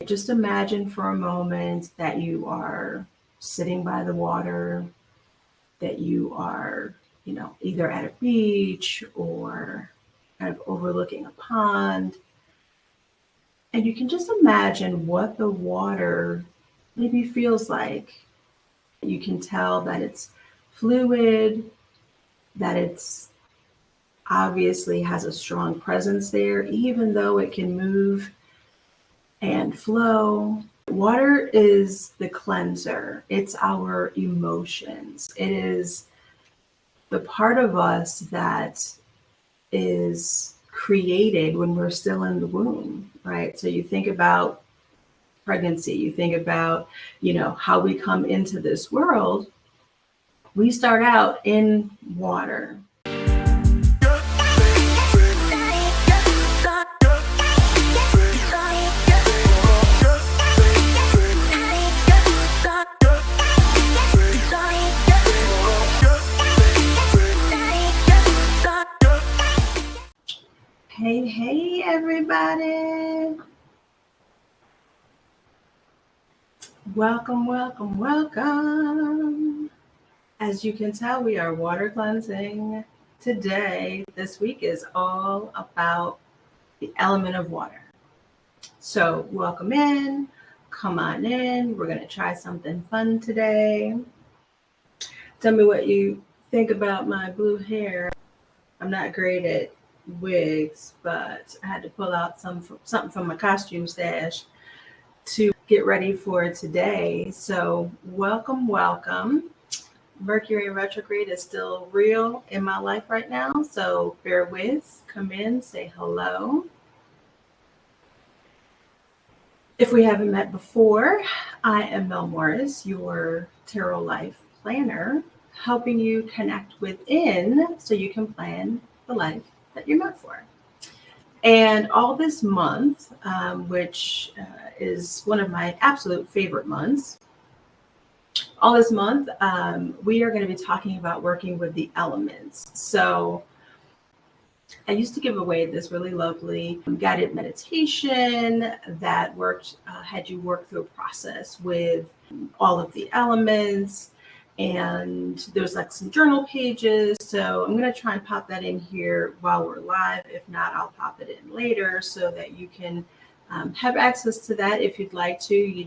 Just imagine for a moment that you are sitting by the water, that you are, either at a beach or kind of overlooking a pond. And you can just imagine what the water maybe feels like. You can tell that it's fluid, that it's obviously has a strong presence there, even though it can move and flow. Water is the cleanser. It's our emotions. It is the part of us that is created when we're still in the womb, right? So you think about pregnancy, you think about, how we come into this world. We start out in water. Hey, everybody. Welcome. As you can tell, we are water cleansing today. This week is all about the element of water. So welcome in, come on in. We're going to try something fun today. Tell me what you think about my blue hair. I'm not great at wigs, but I had to pull out something from my costume stash to get ready for today. So welcome. Mercury retrograde is still real in my life right now, so bear with, come in, say hello. If we haven't met before, I am 𝗪𝗫𝗏, your tarot life planner, helping you connect within so you can plan the life that you're meant for. And all this month, which is one of my absolute favorite months, all this month, we are going to be talking about working with the elements. So I used to give away this really lovely guided meditation that had you work through a process with all of the elements. And there's like some journal pages. So I'm going to try and pop that in here while we're live. If not, I'll pop it in later so that you can have access to that. If you'd like to,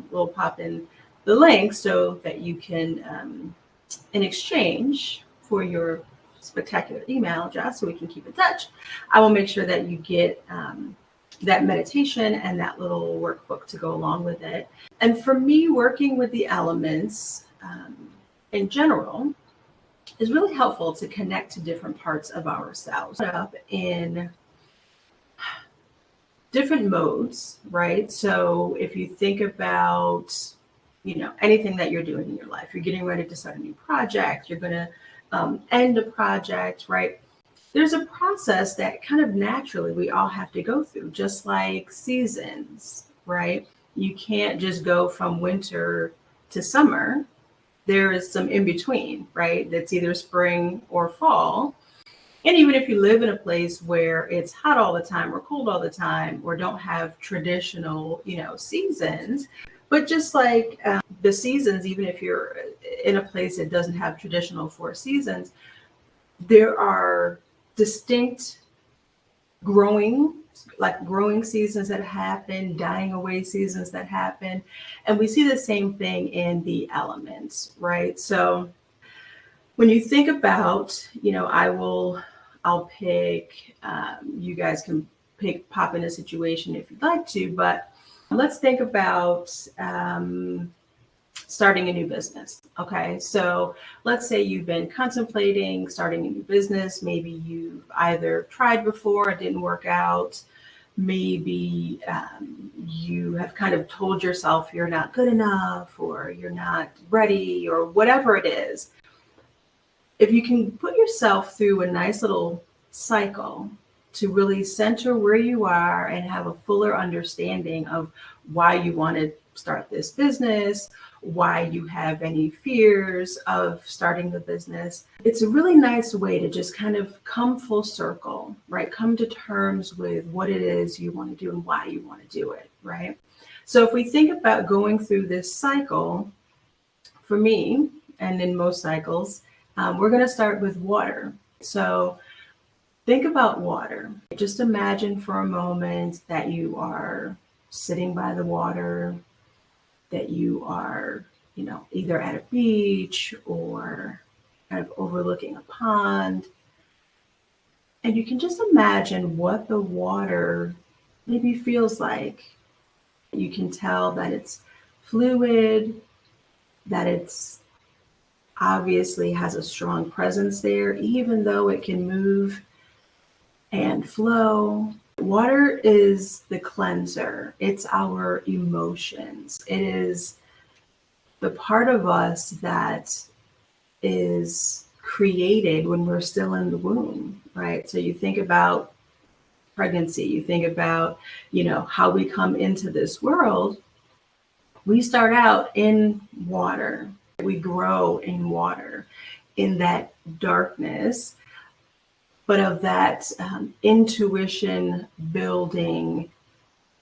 we'll pop in the link so that you can, in exchange for your spectacular email address, so we can keep in touch, I will make sure that you get that meditation and that little workbook to go along with it. And for me, working with the elements, in general, is really helpful to connect to different parts of ourselves up in different modes, right? So if you think about, anything that you're doing in your life, you're getting ready to start a new project, you're going to end a project, right? There's a process that kind of naturally we all have to go through, just like seasons, right? You can't just go from winter to summer. There is some in between, right? That's either spring or fall. And even if you live in a place where it's hot all the time or cold all the time, or don't have traditional, seasons, but just like the seasons, even if you're in a place that doesn't have traditional 4 seasons, there are distinct growing seasons that happen, dying away seasons that happen. And we see the same thing in the elements, right? So when you think about, I'll pick, you guys can pop in a situation if you'd like to, but let's think about starting a new business. Okay. So let's say you've been contemplating starting a new business. Maybe you've either tried before, it didn't work out. Maybe you have kind of told yourself you're not good enough, or you're not ready, or whatever it is. If you can put yourself through a nice little cycle to really center where you are and have a fuller understanding of why you want to start this business, why you have any fears of starting the business. It's a really nice way to just kind of come full circle, right? Come to terms with what it is you want to do and why you want to do it, right? So if we think about going through this cycle, for me, and in most cycles, we're going to start with water. So think about water. Just imagine for a moment that you are sitting by the water, that you are, either at a beach or kind of overlooking a pond. And you can just imagine what the water maybe feels like. You can tell that it's fluid, that it's obviously has a strong presence there, even though it can move and flow. Water is the cleanser. It's our emotions. It is the part of us that is created when we're still in the womb, right? So you think about pregnancy, you think about, how we come into this world. We start out in water. We grow in water, in that darkness, but of that intuition building,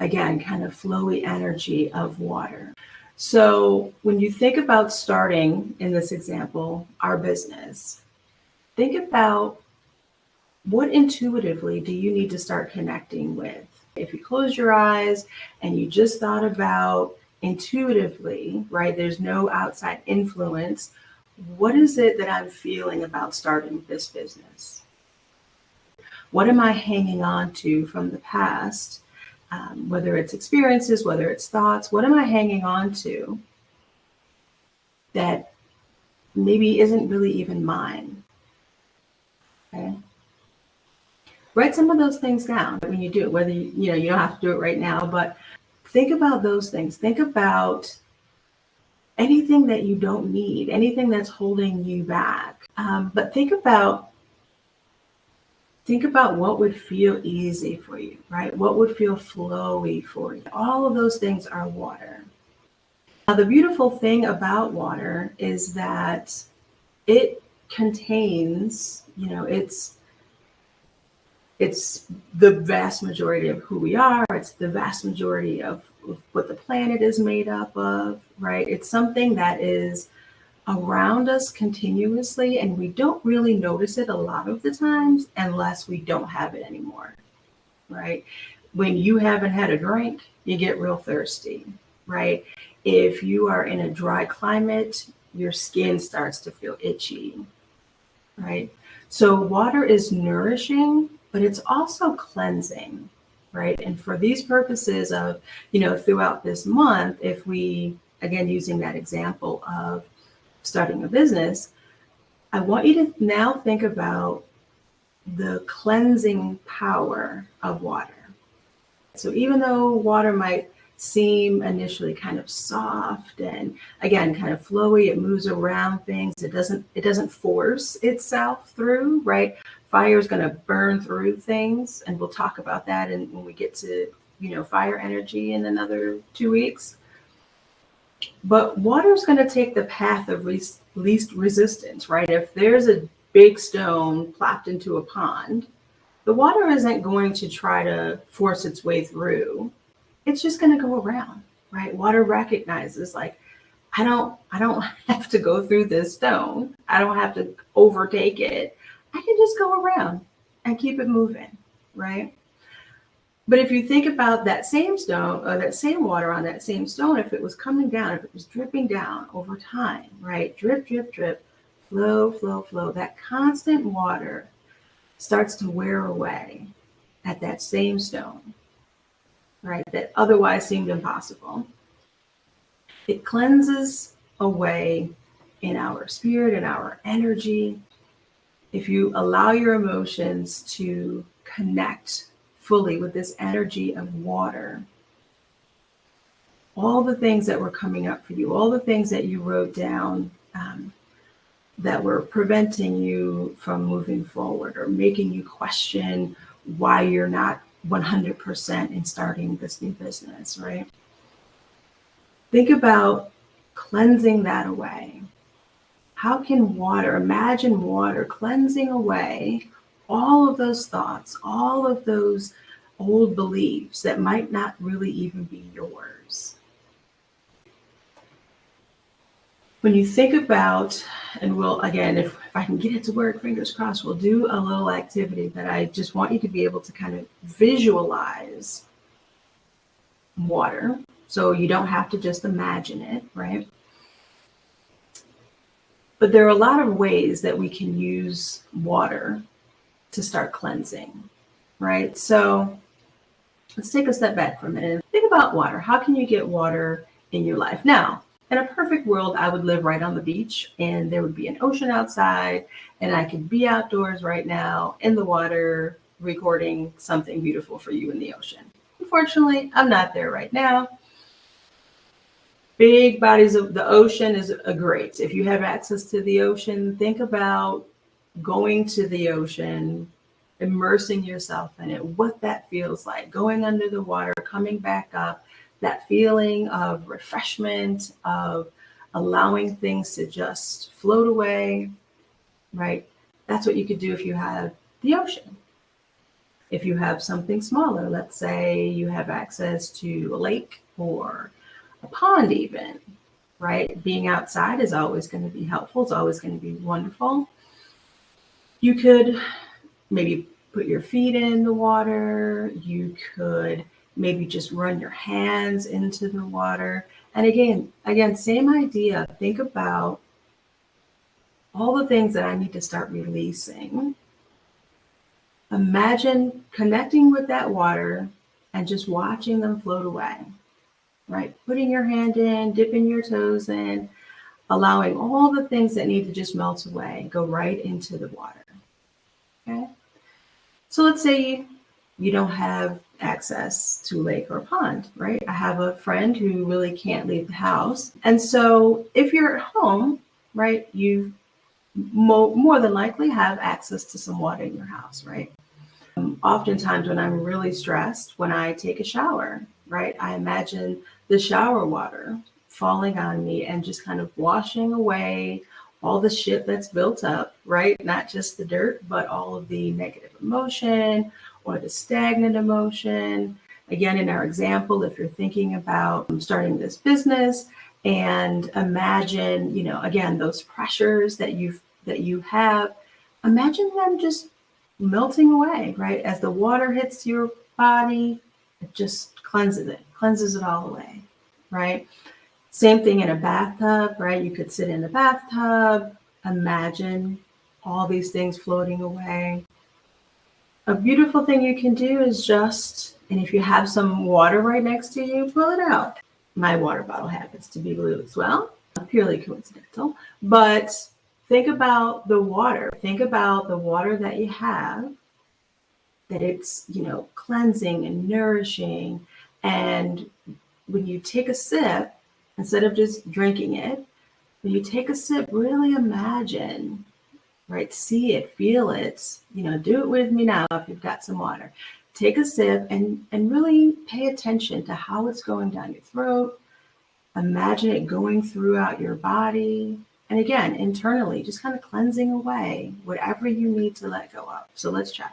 again, kind of flowy energy of water. So when you think about starting, in this example, our business, think about what intuitively do you need to start connecting with? If you close your eyes and you just thought about intuitively, right? There's no outside influence. What is it that I'm feeling about starting this business? What am I hanging on to from the past? Whether it's experiences, whether it's thoughts, what am I hanging on to that maybe isn't really even mine? Okay. Write some of those things down when you do it, whether you don't have to do it right now, but think about those things. Think about anything that you don't need, anything that's holding you back. But think about what would feel easy for you, right? What would feel flowy for you? All of those things are water. Now, the beautiful thing about water is that it contains, it's the vast majority of who we are. It's the vast majority of what the planet is made up of, right? It's something that is around us continuously, and we don't really notice it a lot of the times unless we don't have it anymore, right? When you haven't had a drink, you get real thirsty, right? If you are in a dry climate, your skin starts to feel itchy, right? So water is nourishing, but it's also cleansing, right? And for these purposes of, throughout this month, if we, again, using that example of starting a business, I want you to now think about the cleansing power of water. So even though water might seem initially kind of soft and, again, kind of flowy, it moves around things, it doesn't force itself through, right? Fire is going to burn through things, and we'll talk about that when we get to, fire energy in another 2 weeks. But water is going to take the path of least resistance, right? If there's a big stone plopped into a pond, the water isn't going to try to force its way through. It's just going to go around, right? Water recognizes, like, I don't have to go through this stone. I don't have to overtake it. I can just go around and keep it moving, right? But if you think about that same stone or that same water on that same stone, if it was coming down, if it was dripping down over time, right? Drip, drip, drip, flow, flow, flow. That constant water starts to wear away at that same stone, right? That otherwise seemed impossible. It cleanses away in our spirit and our energy. If you allow your emotions to connect fully with this energy of water, all the things that were coming up for you, all the things that you wrote down that were preventing you from moving forward or making you question why you're not 100% in starting this new business, right? Think about cleansing that away. How can water, imagine water cleansing away all of those thoughts, all of those old beliefs that might not really even be yours. When you think about, and we'll, again, if I can get it to work, fingers crossed, we'll do a little activity that I just want you to be able to kind of visualize water. So you don't have to just imagine it, right? But there are a lot of ways that we can use water to start cleansing, right? So let's take a step back for a minute and think about water. How can you get water in your life? Now, in a perfect world, I would live right on the beach and there would be an ocean outside and I could be outdoors right now in the water recording something beautiful for you in the ocean. Unfortunately, I'm not there right now. Big bodies of the ocean is great. If you have access to the ocean, think about going to the ocean, immersing yourself in it, what that feels like, going under the water, coming back up, that feeling of refreshment, of allowing things to just float away, right? That's what you could do if you have the ocean. If you have something smaller, let's say you have access to a lake or a pond even, right? Being outside is always going to be helpful. It's always going to be wonderful. You could maybe put your feet in the water. You could maybe just run your hands into the water. And again, same idea. Think about all the things that I need to start releasing. Imagine connecting with that water and just watching them float away, right? Putting your hand in, dipping your toes in, allowing all the things that need to just melt away, go right into the water, okay? So let's say you don't have access to a lake or a pond, right? I have a friend who really can't leave the house. And so if you're at home, right, you more than likely have access to some water in your house, right? Oftentimes when I'm really stressed, when I take a shower, right, I imagine the shower water falling on me and just kind of washing away all the shit that's built up, right? Not just the dirt, but all of the negative emotion or the stagnant emotion. Again, in our example, if you're thinking about starting this business and imagine, again, those pressures that you have, imagine them just melting away, right? As the water hits your body, it just cleanses it all away, right? Same thing in a bathtub, right? You could sit in the bathtub, imagine all these things floating away. A beautiful thing you can do is and if you have some water right next to you, pull it out. My water bottle happens to be blue as well, purely coincidental, but think about the water. Think about the water that you have, that it's, cleansing and nourishing. And when you take a sip, instead of just drinking it, when you take a sip, really imagine, right? See it, feel it, do it with me now if you've got some water. Take a sip and really pay attention to how it's going down your throat. Imagine it going throughout your body. And again, internally, just kind of cleansing away whatever you need to let go of. So let's try.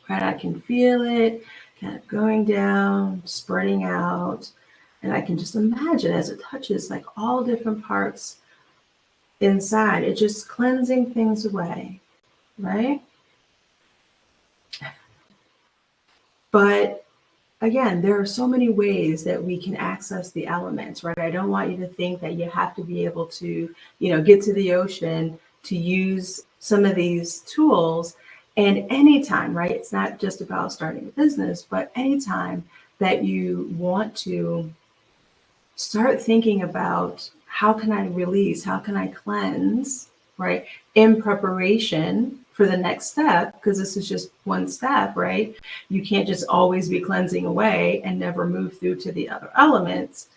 Right, I can feel it kind of going down, spreading out. And I can just imagine as it touches like all different parts inside, it just cleansing things away, right? But again, there are so many ways that we can access the elements, right? I don't want you to think that you have to be able to, get to the ocean to use some of these tools. And anytime, right? It's not just about starting a business, but anytime that you want to start thinking about how can I release, how can I cleanse, right? In preparation for the next step, because this is just one step, right? You can't just always be cleansing away and never move through to the other elements.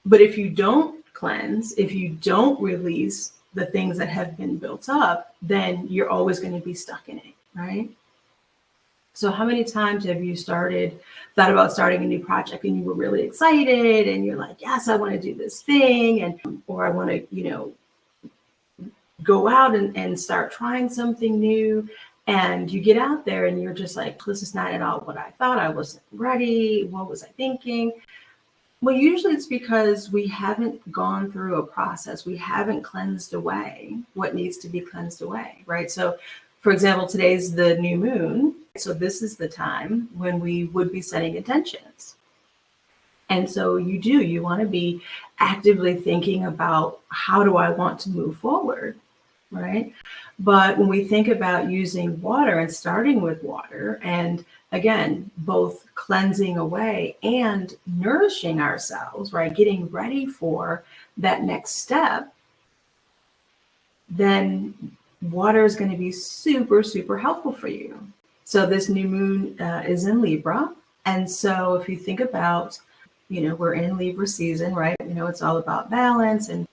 But if you don't cleanse, if you don't release the things that have been built up, then you're always going to be stuck in it, right? So how many times have you thought about starting a new project and you were really excited and you're like, yes, I want to do this thing, or I want to, go out and start trying something new. And you get out there and you're just like, this is not at all what I thought. I wasn't ready. What was I thinking? Well, usually it's because we haven't gone through a process. We haven't cleansed away what needs to be cleansed away, right? So, for example, today's the new moon. So this is the time when we would be setting intentions. And so you want to be actively thinking about, how do I want to move forward, right? But when we think about using water and starting with water, and again, both cleansing away and nourishing ourselves, right? Getting ready for that next step, then water is going to be super, super helpful for you. So this new moon is in Libra. And so if you think about, we're in Libra season, right? It's all about balance, and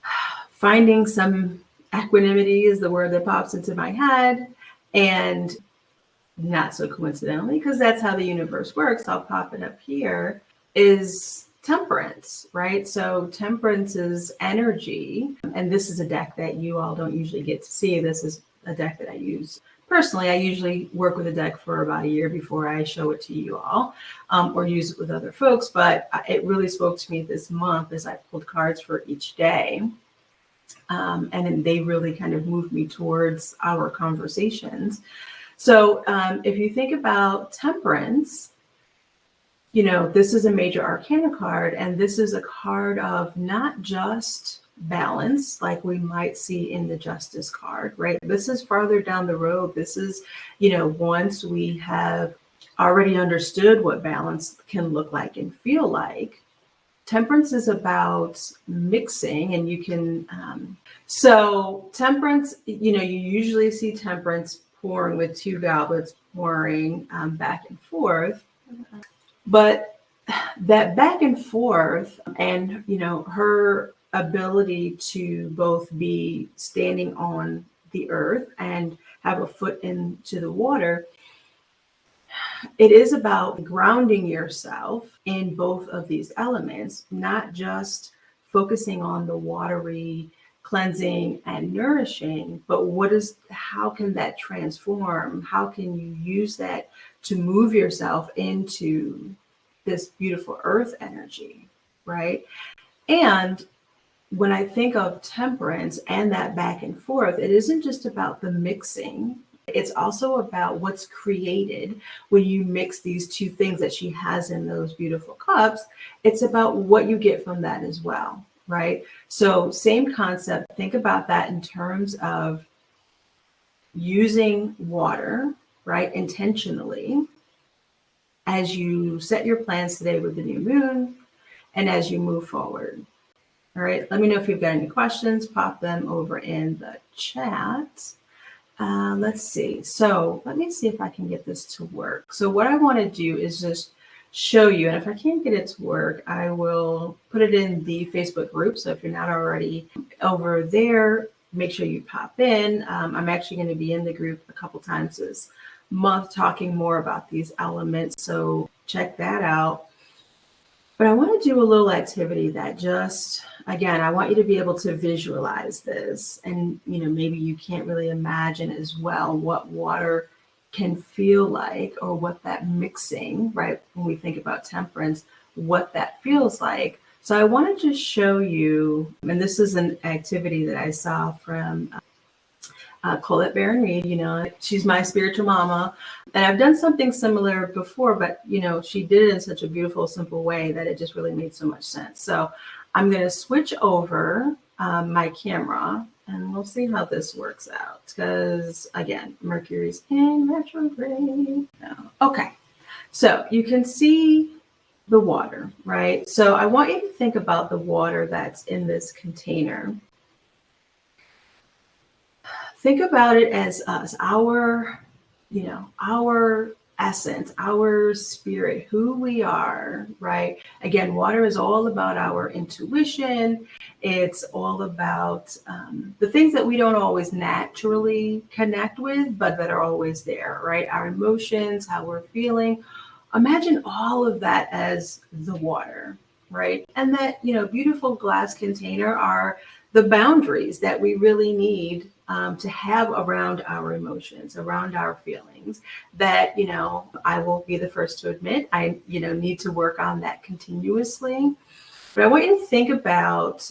finding some equanimity is the word that pops into my head. And not so coincidentally, because that's how the universe works, I'll pop it up here, is temperance, right? So temperance's energy, and this is a deck that you all don't usually get to see. This is a deck that I use personally. I usually work with a deck for about a year before I show it to you all, or use it with other folks. But it really spoke to me this month as I pulled cards for each day. And then they really kind of moved me towards our conversations. So if you think about temperance, this is a major arcana card, and this is a card of not just balance like we might see in the justice card, right? This is farther down the road. This is, once we have already understood what balance can look like and feel like. Temperance is about mixing, and you can, so temperance, you usually see temperance pouring with two goblets pouring back and forth. But that back and forth and, her ability to both be standing on the earth and have a foot into the water, it is about grounding yourself in both of these elements, not just focusing on the watery cleansing and nourishing, but how can that transform? How can you use that to move yourself into this beautiful earth energy, right? And when I think of temperance and that back and forth, it isn't just about the mixing. It's also about what's created when you mix these two things that she has in those beautiful cups. It's about what you get from that as well, right? So same concept. Think about that in terms of using water, right, intentionally as you set your plans today with the new moon and as you move forward. All right, let me know if you've got any questions. Pop them over in the chat. Let's see. So let me see if I can get this to work. So what I want to do is just show you, and if I can't get it to work, I will put it in the Facebook group. So if you're not already over there, make sure you pop in. I'm actually going to be in the group a couple times this month talking more about these elements. So check that out. But I want to do a little activity that just, again, I want you to be able to visualize this. And, maybe you can't really imagine as well what water can feel like, or what that mixing, right? When we think about temperance, what that feels like. So I want to just show you, and this is an activity that I saw from 𝗧𝗲𝗵𝗵𝗴, she's my spiritual mama. And I've done something similar before, but, she did it in such a beautiful, simple way that it just really made so much sense. So I'm going to switch over my camera and we'll see how this works out. Because again, Mercury's in retrograde now. Okay. So you can see the water, right? So I want you to think about the water that's in this container. Think about it as us, our essence, our spirit, who we are, right? Again, water is all about our intuition. It's all about the things that we don't always naturally connect with, but that are always there, right? Our emotions, how we're feeling. Imagine all of that as the water, right? And that, beautiful glass container are the boundaries that we really need to have around our emotions, around our feelings, that, I will be the first to admit, I, need to work on that continuously. But I want you to think about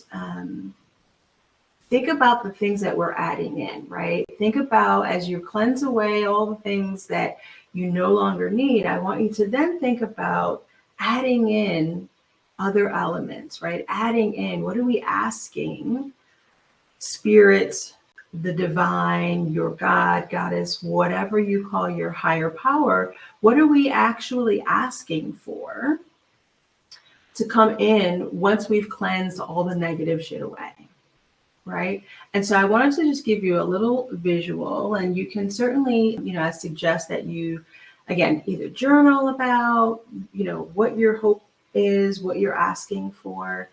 the things that we're adding in, right? Think about, as you cleanse away all the things that you no longer need, I want you to then think about adding in other elements, right? Adding in, what are we asking Spirit, the divine, your God, goddess, whatever you call your higher power, what are we actually asking for to come in once we've cleansed all the negative shit away, right? And so I wanted to just give you a little visual, and you can certainly, I suggest that you, again, either journal about, what your hope is, what you're asking for.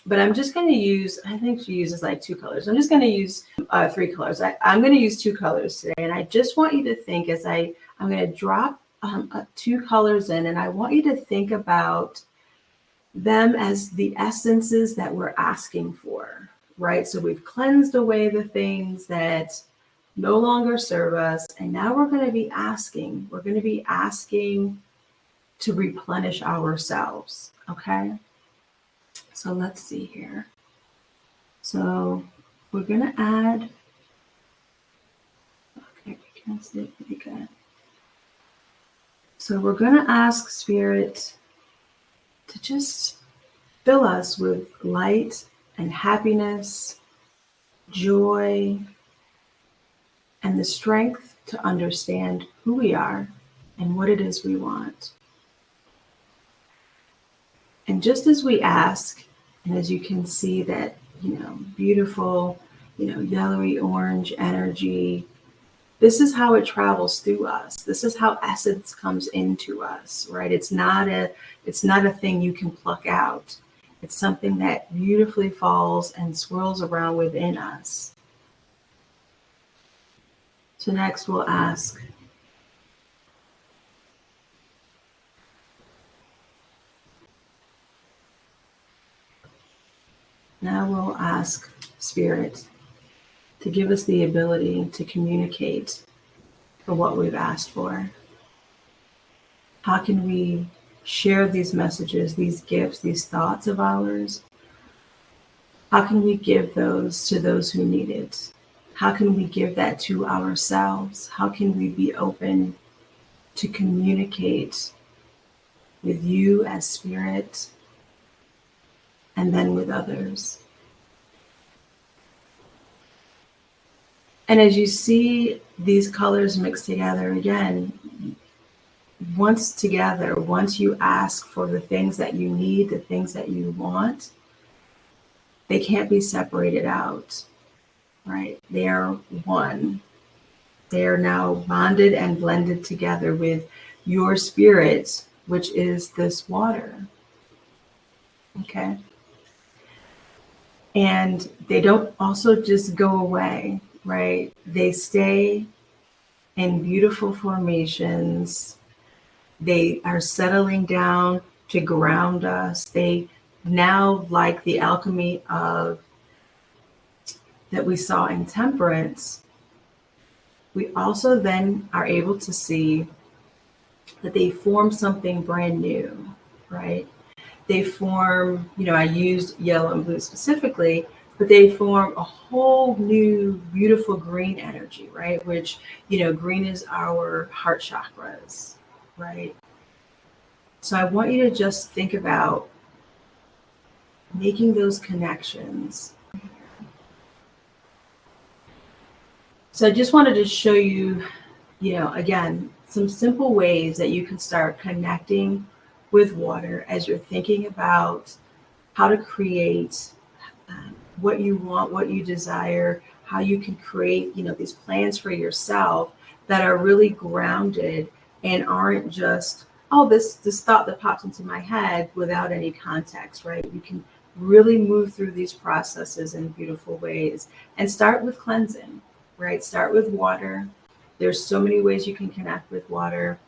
But I'm just going to use, I think she uses like 2 colors. I'm just going to use 3 colors. I'm going to use 2 colors today. And I just want you to think, as I'm going to drop 2 colors in, and I want you to think about them as the essences that we're asking for, right? So we've cleansed away the things that no longer serve us. And now we're going to be asking to replenish ourselves. Okay. So let's see here. So we're going to add, okay, we can see it pretty good. So we're going to ask Spirit to just fill us with light and happiness, joy, and the strength to understand who we are and what it is we want. And just as we ask, and as you can see that, beautiful, yellowy orange energy, this is how it travels through us. This is how essence comes into us, right? It's not a thing you can pluck out. It's something that beautifully falls and swirls around within us. So next we'll ask, Spirit to give us the ability to communicate for what we've asked for. How can we share these messages, these gifts, these thoughts of ours? How can we give those to those who need it? How can we give that to ourselves? How can we be open to communicate with you as Spirit and then with others? And as you see these colors mixed together again, once you ask for the things that you need, the things that you want, they can't be separated out, right? They are one. They are now bonded and blended together with your spirit, which is this water. Okay? And they don't also just go away, right? They stay in beautiful formations. They are settling down to ground us. They now, like the alchemy of that we saw in Temperance, we also then are able to see that they form something brand new, right? They form, I used yellow and blue specifically, but they form a whole new beautiful green energy, right? Which, green is our heart chakras, right? So I want you to just think about making those connections. So I just wanted to show you, again, some simple ways that you can start connecting with water as you're thinking about how to create what you want, what you desire, how you can create, these plans for yourself that are really grounded and aren't just, oh, this thought that popped into my head without any context, right? You can really move through these processes in beautiful ways and start with cleansing, right? Start with water. There's so many ways you can connect with water.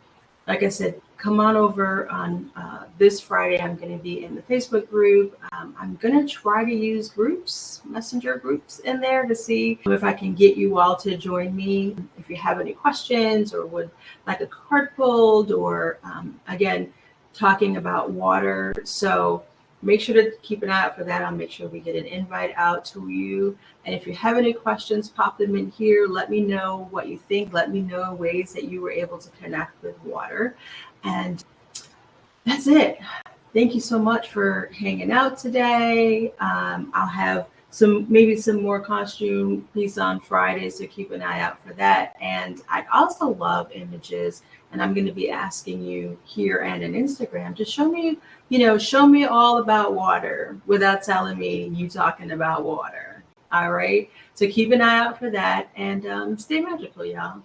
Like I said, come on over on this Friday. I'm going to be in the Facebook group. I'm going to try to use groups, messenger groups in there to see if I can get you all to join me. If you have any questions or would like a card pulled, or again, talking about water. So make sure to keep an eye out for that. I'll make sure we get an invite out to you. And if you have any questions, pop them in here. Let me know what you think. Let me know ways that you were able to connect with water. And that's it. Thank you so much for hanging out today. I'll have maybe some more costume piece on Friday, so keep an eye out for that. And I'd also love images, and I'm going to be asking you here and on Instagram to show me all about water without telling me you talking about water. All right. So keep an eye out for that, and stay magical, y'all.